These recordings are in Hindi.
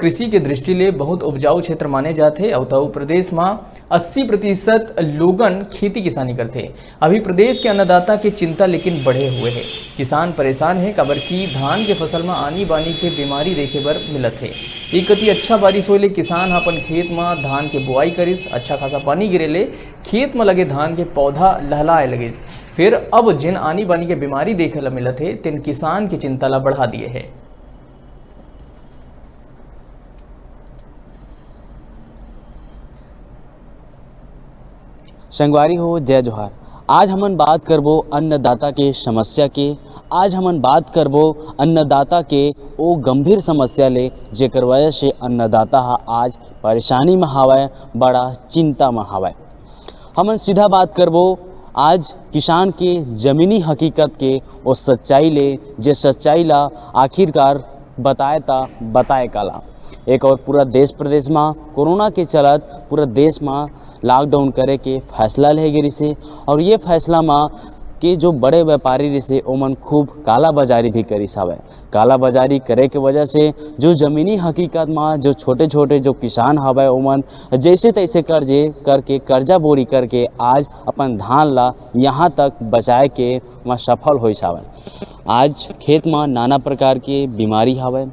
कृषि के दृष्टि ले बहुत उपजाऊ क्षेत्र माने जाते और उत्तर प्रदेश में 80% लोगन खेती किसानी करते। अभी प्रदेश के अन्नदाता की चिंता लेकिन बढ़े हुए है। किसान परेशान है काबर की धान के फसल में आनी बानी के बीमारी देखे बर मिलत है। एक कति अच्छा बारिश होले किसान अपन खेत में धान के बुआई करिस, अच्छा खासा पानी गिरेले खेत में लगे धान के पौधा लहलाए लगे। फिर अब जिन आनी बानी के बीमारी देखे ला मिलत है तिन किसान की चिंता ला बढ़ा दिए है। संगवारी हो जय जोहार। आज हमन बात करबो अन्नदाता के समस्या के। आज हमन बात करबो अन्नदाता के वो गंभीर समस्या ले जेकर वजह से अन्नदाता आज परेशानी में हावय, बड़ा चिंता में हावय। हमन सीधा बात करबो आज किसान के जमीनी हकीकत के वो सच्चाई ले, जे सच्चाई ला आखिरकार बताए काला। एक और पूरा देश प्रदेश में कोरोना के चलत पूरा देश में लॉकडाउन करे के फैसला ले गई से, और ये फैसला में के जो बड़े व्यापारी रहे ओमन खूब काला बाजारी भी करी सावे। काला बाजारी करे के वजह से जो ज़मीनी हकीकत में जो छोटे छोटे जो किसान हवे ओमन जैसे तैसे कर्जा बोरी करके आज अपन धान ला यहाँ तक बचाए के में सफल हो सावे। आज खेत में नाना प्रकार के बीमारी हवे।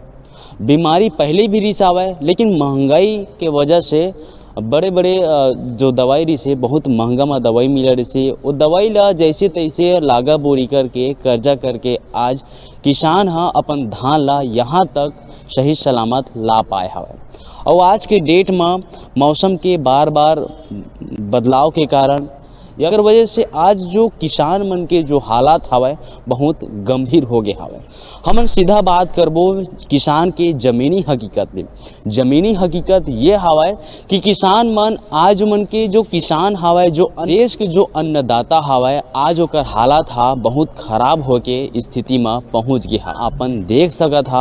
बीमारी पहले भी रिस आवे, लेकिन महंगाई के वजह से बड़े जो दवाई रही बहुत महंगा में दवाई मिला रही, वो दवाई ला जैसे तैसे लागा बोरी करके कर्जा करके आज किसान अपन धान ला यहाँ तक सही सलामत ला पाए हवे। और आज के डेट में मौसम के बार बदलाव के कारण एकर वजह से आज जो किसान मन के जो हालात हवे बहुत गंभीर हो गए हवे। हमन सीधा बात करबो किसान के ज़मीनी हकीकत में। ज़मीनी हकीकत ये हवे कि किसान मन आज मन के जो किसान हवे जो देश के जो अन्नदाता हवे आज ओकर हालात बहुत खराब होके स्थिति में पहुंच गया। अपन देख सकत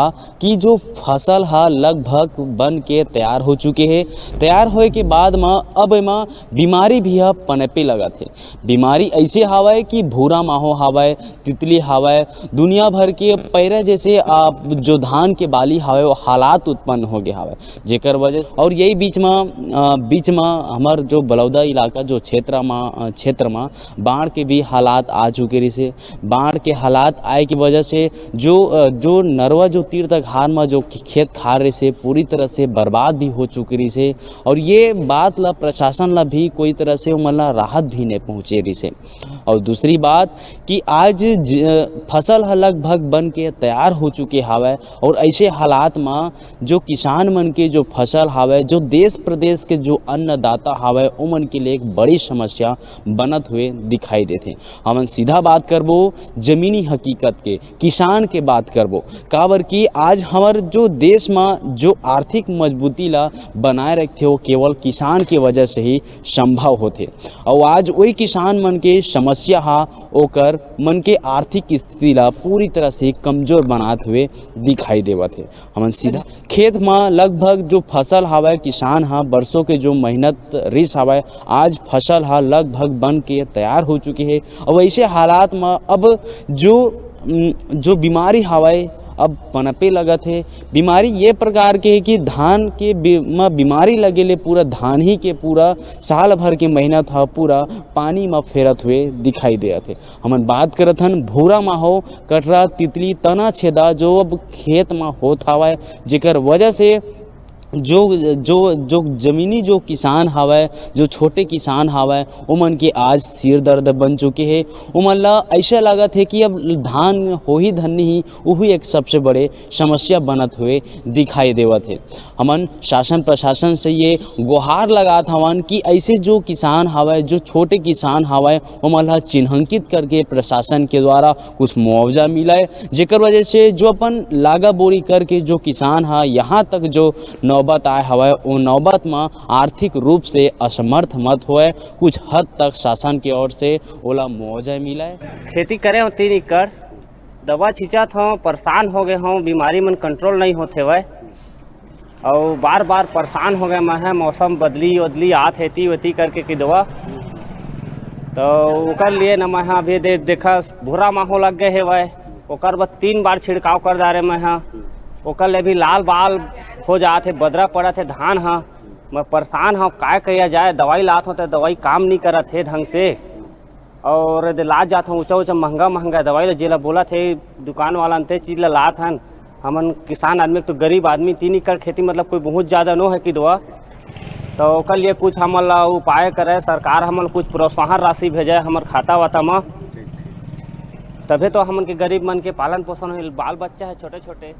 कि जो फसल लगभग बन के तैयार हो चुके हैं। तैयार होए के बाद में अब एमा बीमारी भी पनपे लगत है। बीमारी ऐसे हवे कि भूरा माहो हवे, तितली हवे, दुनिया भर के पैरा जैसे जो धान के बाली हवे वो हालात उत्पन्न हो गए हवे, जेकर वजह से। और यही बीच में हमार जो बलौदा इलाका जो क्षेत्र में बाढ़ के भी हालात आ चुके रही। बाढ़ के हालात आए की वजह से जो नरवा जो तीर्थ घार में जो खेत खार रही से पूरी तरह से बर्बाद भी हो चुकी रही। और ये बात ला प्रशासन ला भी कोई तरह से मतलब राहत भी नहीं पहुँचे रही से। और दूसरी बात कि आज फसल लगभग बन के तैयार हो चुके हवे, और ऐसे हालात में जो किसान मन के जो फसल हवे जो देश प्रदेश के जो अन्नदाता हवे उमन के लिए एक बड़ी समस्या बनत हुए दिखाई देते। हमन सीधा बात करबो जमीनी हकीकत के, किसान के बात करबो काबर कि आज हमार जो देश में जो आर्थिक मजबूती ला बनाए रखते हो केवल किसान की वजह से ही संभव होते। और आज वही किसान मन के समस्या ओकर मन के आर्थिक स्थिति ला पूरी तरह से कमजोर बनाते हुए दिखाई देवत है। हमन सीधा खेत में लगभग जो फसल हवे किसान बरसों के जो मेहनत रिस हवे आज फसल लगभग बन के तैयार हो चुकी है। और ऐसे हालात में अब जो बीमारी हवे अब पनपे लगत है। बीमारी ये प्रकार के है कि धान के बीमारी लगेले पूरा धान ही के पूरा साल भर के मेहनत पूरा पानी में फेरत हुए दिखाई देत है। हमन बात करत हन भूरा माहो, कटरा, तितली, तना छेदा जो अब खेत में होत हवे, जेकर वजह से जो जमीनी जो किसान हवे जो छोटे किसान हवे उमन के आज सिर दर्द बन चुके हैं। उमन ला ऐसा लागत है कि अब धान हो ही धन्नी ही वही एक सबसे बड़े समस्या बनत हुए दिखाई देवत है। हमन शासन प्रशासन से ये गुहार लगात हवन कि ऐसे जो किसान हवे जो छोटे किसान हवे उमन ला चिन्हांकित करके प्रशासन के द्वारा कुछ मुआवजा मिले, जेकर वजह से जो अपन लागा बोरी करके जो किसान यहाँ तक जो नौबत आए हवे वो नौबत में आर्थिक रूप से असमर्थ मत होए, कुछ हद तक शासन की ओर से ओला मुआवजा मिले। खेती करे हो 3 एकड़ दवा छिंचत हो, परेशान हो गए हो, बीमारी मन कंट्रोल नहीं होते हुए और बार परेशान हो गए मैं। मौसम बदली आत हेती वेती करके कि दवा तो ओकर लिए न मैं अभी देखा भूरा माहो लग गए है वह ओकर बाद 3 बार छिड़काव कर जा रहे मैं ओकर ले भी लाल बाल हो जात है, बदरा पड़त है धान ह। मैं परेशान हूँ, काय किया जाए। दवाई लात हूँ तो दवाई काम नहीं करत है ढंग से, और लात जात हूँ ऊँचा ऊँचा महंगा दवाई ला जेला बोला थे दुकान वाला ते चीज़ ला लात हन। हमन किसान आदमी तो गरीब आदमी 3 एकड़ खेती मतलब कोई बहुत ज़्यादा नो है कि दवा, तो ओकर लिए कुछ हमन ला उपाय करे सरकार, हमन कुछ प्रोत्साहन राशि भेजे हमर खाता वाता में, तभे तो हमन के गरीब मन के पालन पोषण होइल। बाल बच्चा है छोटे छोटे।